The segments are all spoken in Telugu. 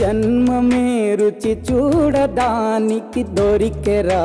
జన్మమే రుచి చూడడానికి దొరికెరా.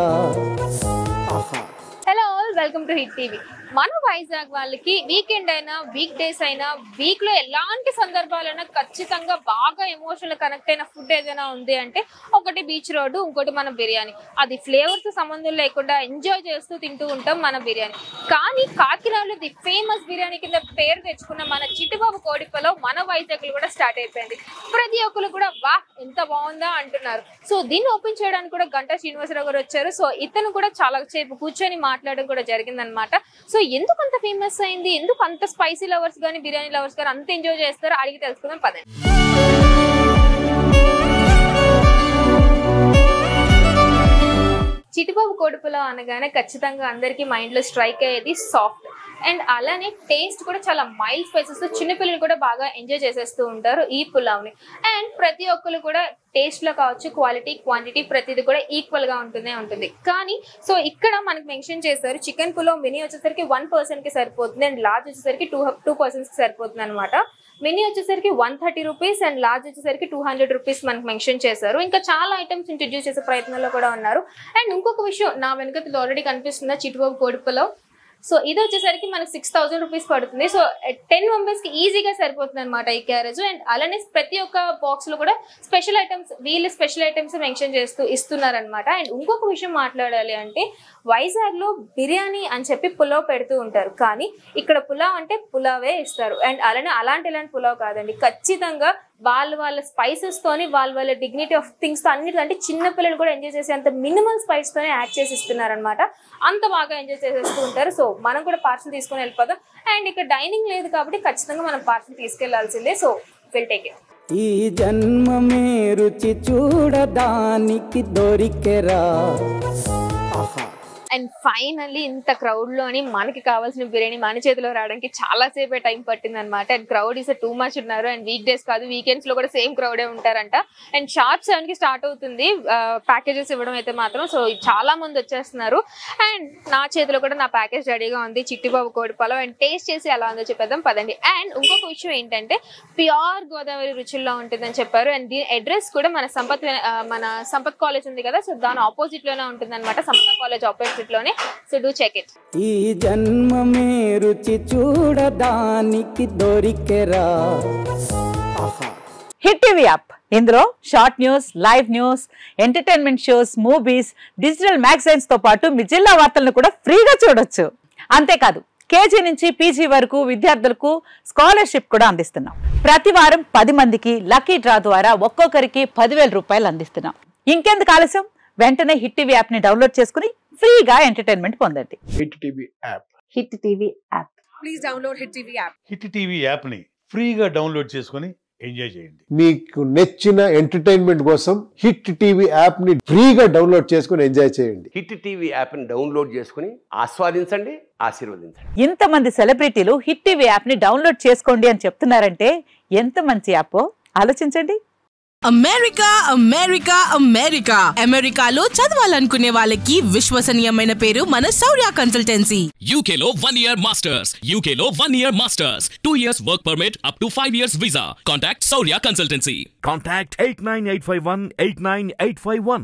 Hello, welcome to hit TV. మన వైజాగ్ వాళ్ళకి వీకెండ్ అయినా వీక్ డేస్ అయినా వీక్ లో ఎలాంటి సందర్భాలైనా ఖచ్చితంగా బాగా ఎమోషనల్ కనెక్ట్ అయిన ఫుడ్ ఏదైనా ఉంది అంటే ఒకటి బీచ్ రోడ్డు, ఇంకోటి మన బిర్యానీ. అది ఫ్లేవర్స్ సంబంధం లేకుండా ఎంజాయ్ చేస్తూ తింటూ ఉంటాం మన బిర్యానీ. కానీ కాకినాడలో ది ఫేమస్ బిర్యానీ కింద పేరు తెచ్చుకున్న మన చిట్టిబాబు కోడిపలో మన వైజాగ్ కూడా స్టార్ట్ అయిపోయింది. ప్రతి ఒక్కరు కూడా వా ఎంత బాగుందా అంటున్నారు. సో దీన్ని ఓపెన్ చేయడానికి కూడా గంటా శ్రీనివాసరావు గారు వచ్చారు. సో ఇతను కూడా చాలా సేపు కూర్చొని మాట్లాడడం కూడా జరిగిందనమాట. సో ఎందుకు అంత ఫేమస్ అయింది, ఎందుకు అంత స్పైసీ లవర్స్ కానీ బిర్యానీ లవర్స్ కానీ అంత ఎంజాయ్ చేస్తారో అడిగి తెలుసుకుందాం పదండి. చిట్టిబాబు కోడిపులావ్ అనగానే ఖచ్చితంగా అందరికి మైండ్ లో స్ట్రైక్ అయ్యేది సాఫ్ట్ అండ్ అలానే టేస్ట్ కూడా చాలా మైల్డ్ స్పైసెస్. చిన్నపిల్లలు కూడా బాగా ఎంజాయ్ చేసేస్తూ ఉంటారు ఈ పులావ్ని. అండ్ ప్రతి ఒక్కరు కూడా టేస్ట్ లో కావచ్చు, క్వాలిటీ క్వాంటిటీ ప్రతిది కూడా ఈక్వల్ గా ఉంటుంది. కానీ సో ఇక్కడ మనకు మెన్షన్ చేశారు చికెన్ పులావ్ మినీ వచ్చేసరికి 1 person కి సరిపోతుంది అండ్ లార్జ్ వచ్చేసరికి 2 persons కి సరిపోతుంది అనమాట. మినీ వచ్చేసరికి 130 రూపీస్ అండ్ లార్జ్ వచ్చేసరికి 200 రూపీస్ మనకు మెన్షన్ చేశారు. ఇంకా చాలా ఐటమ్స్ ఇంట్రడ్యూస్ చేసే ప్రయత్నంలో కూడా ఉన్నారు. అండ్ ఇంకొక విషయం, నా వెనుక ఆల్రెడీ కనిపిస్తుందా చిట్టిబాబు కోడిపులావ్. సో ఇది వచ్చేసరికి మనకు 6000 రూపీస్ పడుతుంది. సో 10 members కి ఈజీగా సరిపోతుంది అనమాట ఈ క్యారేజ్. అండ్ అలానే ప్రతి ఒక్క బాక్స్ లో కూడా స్పెషల్ ఐటమ్స్, వీళ్ళు స్పెషల్ ఐటమ్స్ మెన్షన్ చేస్తూ ఇస్తున్నారనమాట. అండ్ ఇంకొక విషయం మాట్లాడాలి అంటే వైజాగ్ లో బిర్యానీ అని చెప్పి పులావ్ పెడుతూ ఉంటారు, కానీ ఇక్కడ పులావ్ అంటే పులావే ఇస్తారు. అండ్ అలానే ఇలాంటి పులావ్ కాదండి, ఖచ్చితంగా వాళ్ళ స్పైసెస్ తోని వాళ్ళ డిగ్నిటీ ఆఫ్ థింగ్స్ తో అన్నిటికంటే చిన్న పిల్లలు కూడా ఎంజాయ్ చేసే అంత మినిమల్ స్పైస్ తోనే యాడ్ చేసి ఇస్తున్నారనమాట. అంత బాగా ఎంజాయ్ చేసేస్తూ ఉంటారు. సో మనం కూడా పార్సల్ తీసుకొని వెళ్ళిపోదాం. అండ్ ఇక్కడ డైనింగ్ లేదు కాబట్టి ఖచ్చితంగా మనం పార్సల్ తీసుకెళ్లాల్సిందే. So will take it. ఈ జన్మమే రుచి చూడడానికి దొరికెరా. అండ్ ఫైనల్లీ ఇంత క్రౌడ్ లోని మనకి కావాల్సిన బిర్యానీ మన చేతిలో రావడానికి చాలా సేపే టైం పట్టింది అనమాట. And crowd is too much ఉన్నారు. అండ్ వీక్ డేస్ కాదు, వీకెండ్స్ లో కూడా సేమ్ క్రౌడే ఉంటారంట. అండ్ షార్ప్ 7 కి స్టార్ట్ అవుతుంది ప్యాకేజెస్ ఇవ్వడం అయితే మాత్రం. సో చాలా మంది వచ్చేస్తున్నారు. అండ్ నా చేతిలో కూడా నా ప్యాకేజ్ రెడీగా ఉంది, చిట్టిబాబు కోడిపులావ్. అండ్ టేస్ట్ చేసి ఎలా ఉందో చెప్పేద్దాం పదండి. అండ్ ఇంకొక విషయం ఏంటంటే ప్యూర్ గోదావరి రుచుల్లో ఉంటుందని చెప్పారు. అండ్ దీని అడ్రస్ కూడా మన సంపత్ కాలేజ్ ఉంది కదా, సో దాని ఆపోజిట్ లోనే ఉంటుంది అనమాట, సంపత్ కాలేజ్ ఆపోజిట్ లోనే. So do check it. ఈ జన్మమే రుచి చూడడానికి దొరికెరా. హిట్ టీవీ యాప్, ఇందులో short news, live news, entertainment shows, movies, digital magazines తో పాటు మీ జిల్లా వార్తలను కూడా ఫ్రీగా చూడొచ్చు. అంతేకాదు కేజీ నుంచి పీజీ వరకు విద్యార్థులకు స్కాలర్షిప్ కూడా అందిస్తున్నాం. ప్రతి వారం 10 మందికి లక్కీ డ్రా ద్వారా ఒక్కొక్కరికి 10,000 రూపాయలు అందిస్తున్నాం. ఇంకెందుకు ఆలస్యం, వెంటనే హిట్ టీవీ యాప్ ని డౌన్లోడ్ చేసుకుని ఫ్రీగా ఎంటర్టైన్మెంట్ పొందండి. Hit TV app. Hit TV app. Please download hit TV app. Hit TV app ని ఫ్రీగా డౌన్లోడ్ చేసుకుని ఎంజాయ్ చేయండి. మీకు నచ్చిన ఎంటర్టైన్మెంట్ కోసం హిట్ టీవీ యాప్ ని ఫ్రీగా డౌన్లోడ్ చేసుకుని ఎంజాయ్ చేయండి. హిట్ టీవీ యాప్ ని డౌన్లోడ్ చేసుకుని ఆస్వాదించండి, ఆశీర్వదించండి. ఇంతమంది సెలబ్రిటీలు హిట్ టీవీ యాప్ ని డౌన్లోడ్ చేసుకోండి అని చెప్తున్నారంటే ఎంత మంచి యాప్ ఆలోచించండి. అమెరికా అమెరికా అమెరికా అమెరికాలో చదవాలనుకునే వాళ్ళకి విశ్వసనీయమైన పేరు మన శౌర్య కన్సల్టెన్సీ. UK లో 1 year masters, UK లో 1 year masters, 2 years work permit up to 5 years visa. Contact Saurya Consultancy. Contact 89851 89851.